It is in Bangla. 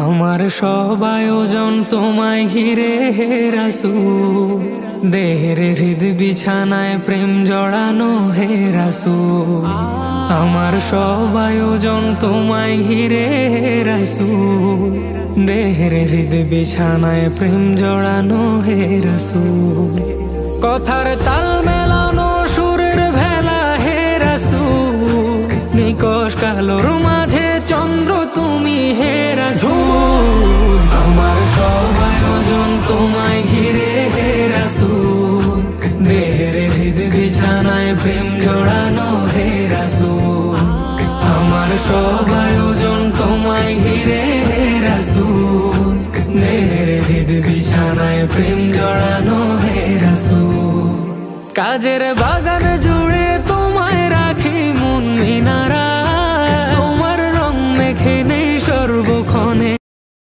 আমার সব আয়োজন তোমায় ঘিরে হে রাসূল, দেহের হৃদ বিছানায় প্রেম জড়ানো হে রাসূল। আমার সব আয়োজন তোমায় ঘিরে হে রাসূল, দেহের হৃদ বিছানায় প্রেম জড়ানো হে রাসূল। কথার তাল মেলানো সুরের ভেলা হে রাসূল, নিকশ কালোর মাঝে চন্দ্র তুমি হে রাসূল। আমার সব আয়োজন তোমায় ঘিরে হে রাসূল, দেহের হৃদ বিছানায় প্রেম জড়ানো হে রাসূল। আমার সব আয়োজন তোমায় ঘিরে হে রাসূল, দেহের হৃদ বিছানায় প্রেম জড়ানো হে রাসূল। কাজের